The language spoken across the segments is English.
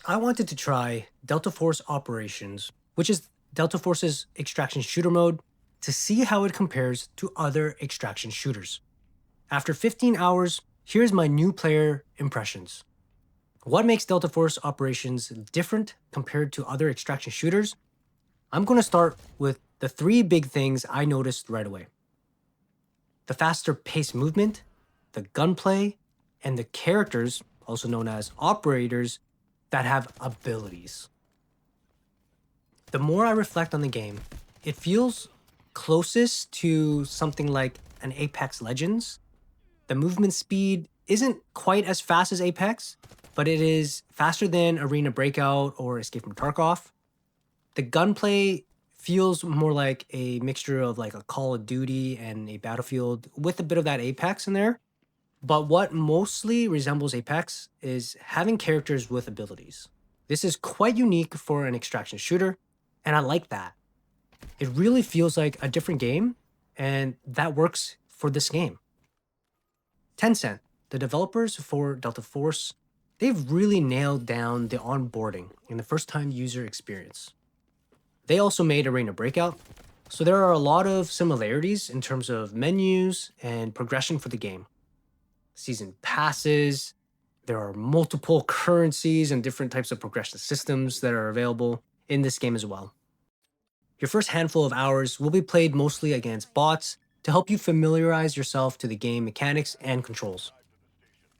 I wanted to try Delta Force Operations, which is Delta Force's extraction shooter mode, to see how it compares to other extraction shooters. After 15 hours, here's my new player impressions. What makes Delta Force Operations different compared to other extraction shooters? I'm going to start with the three big things I noticed right away: the faster paced movement, the gunplay, and the characters, also known as operators, that have abilities. The more I reflect on the game, it feels closest to something like an Apex Legends. The movement speed isn't quite as fast as Apex, but it is faster than Arena Breakout or Escape from Tarkov. The gunplay feels more like a mixture of like a Call of Duty and a Battlefield with a bit of that Apex in there. But what mostly resembles Apex is having characters with abilities. This is quite unique for an extraction shooter, and I like that. It really feels like a different game, and that works for this game. Tencent, the developers for Delta Force, they've really nailed down the onboarding and the first-time user experience. They also made Arena Breakout, so there are a lot of similarities in terms of menus and progression for the game. Season passes, there are multiple currencies and different types of progression systems that are available in this game as well. Your first handful of hours will be played mostly against bots to help you familiarize yourself to the game mechanics and controls.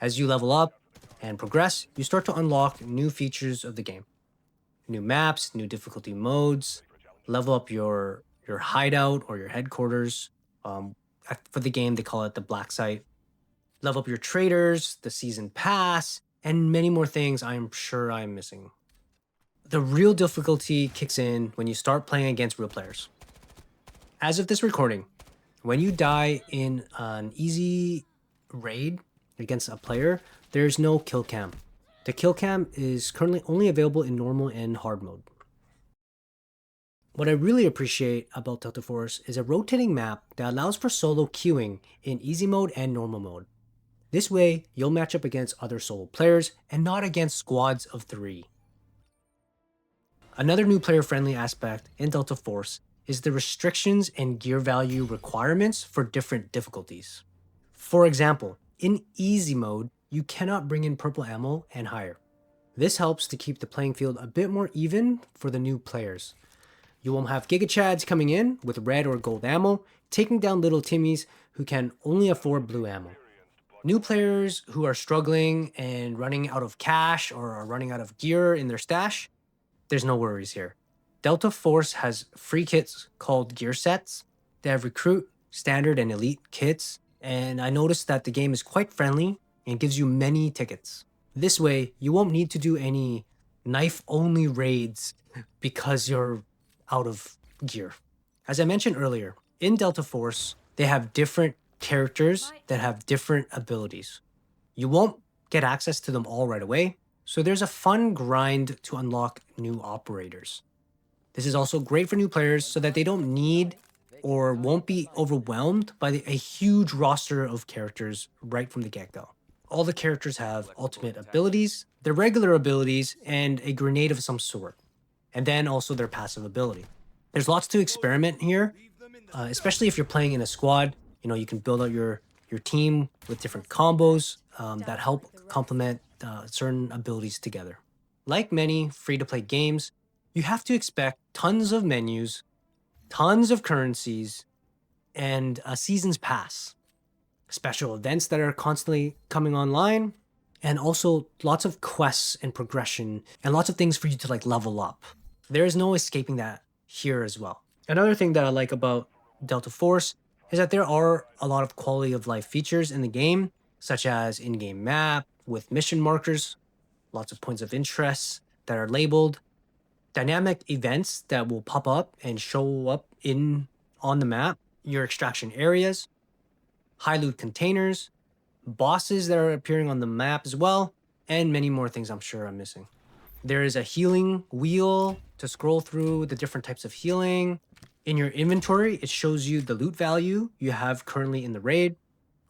As you level up and progress, you start to unlock new features of the game. New maps, new difficulty modes, level up your hideout or your headquarters. For the game, they call it the Black Site. Level up your traders, the season pass, and many more things I'm sure I'm missing. The real difficulty kicks in when you start playing against real players. As of this recording, when you die in an easy raid against a player, there's no kill cam. The kill cam is currently only available in normal and hard mode. What I really appreciate about Delta Force is a rotating map that allows for solo queuing in easy mode and normal mode. This way, you'll match up against other solo players and not against squads of 3. Another new player-friendly aspect in Delta Force is the restrictions and gear value requirements for different difficulties. For example, in easy mode, you cannot bring in purple ammo and higher. This helps to keep the playing field a bit more even for the new players. You won't have Giga Chads coming in with red or gold ammo, taking down little Timmies who can only afford blue ammo. New players who are struggling and running out of cash or are running out of gear in their stash, there's no worries here. Delta Force has free kits called gear sets. They have recruit, standard, and elite kits, and I noticed that the game is quite friendly and gives you many tickets. This way, you won't need to do any knife-only raids because you're out of gear. As I mentioned earlier, in Delta Force, they have different characters that have different abilities. You won't get access to them all right away, so there's a fun grind to unlock new operators. This is also great for new players so that they don't need or won't be overwhelmed by a huge roster of characters right from the get-go. All the characters have ultimate abilities, their regular abilities, and a grenade of some sort, and then also their passive ability. There's lots to experiment here, especially if you're playing in a squad. You can build out your team with different combos that help complement certain abilities together. Like many free-to-play games, you have to expect tons of menus, tons of currencies, and a season's pass. Special events that are constantly coming online, and also lots of quests and progression, and lots of things for you to like level up. There is no escaping that here as well. Another thing that I like about Delta Force is that there are a lot of quality of life features in the game, such as in-game map with mission markers, lots of points of interest that are labeled, dynamic events that will pop up and show up on the map, your extraction areas, high loot containers, bosses that are appearing on the map as well, and many more things I'm sure I'm missing. There is a healing wheel to scroll through the different types of healing. In your inventory, it shows you the loot value you have currently in the raid.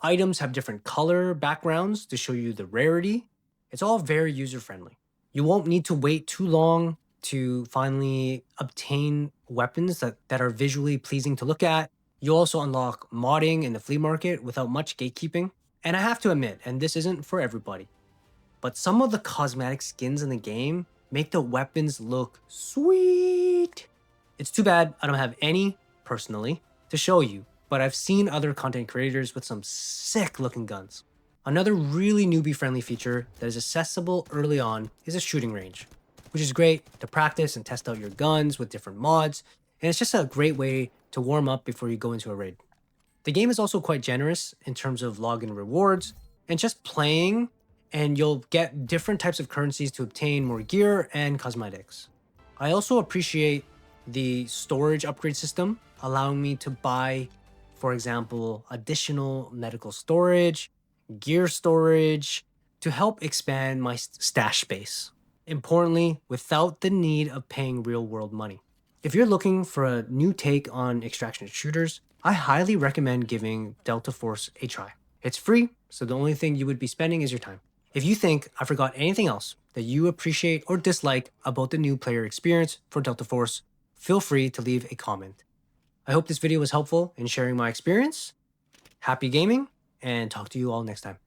Items have different color backgrounds to show you the rarity. It's all very user-friendly. You won't need to wait too long to finally obtain weapons that are visually pleasing to look at. You'll also unlock modding in the flea market without much gatekeeping. And I have to admit, and this isn't for everybody, but some of the cosmetic skins in the game make the weapons look sweet. It's too bad I don't have any, personally, to show you, but I've seen other content creators with some sick looking guns. Another really newbie friendly feature that is accessible early on is a shooting range, which is great to practice and test out your guns with different mods, and it's just a great way to warm up before you go into a raid. The game is also quite generous in terms of login rewards, and just playing and you'll get different types of currencies to obtain more gear and cosmetics. I also appreciate the storage upgrade system, allowing me to buy, for example, additional medical storage, gear storage, to help expand my stash space. Importantly, without the need of paying real world money. If you're looking for a new take on extraction shooters, I highly recommend giving Delta Force a try. It's free, so the only thing you would be spending is your time. If you think I forgot anything else that you appreciate or dislike about the new player experience for Delta Force, feel free to leave a comment. I hope this video was helpful in sharing my experience. Happy gaming, and talk to you all next time.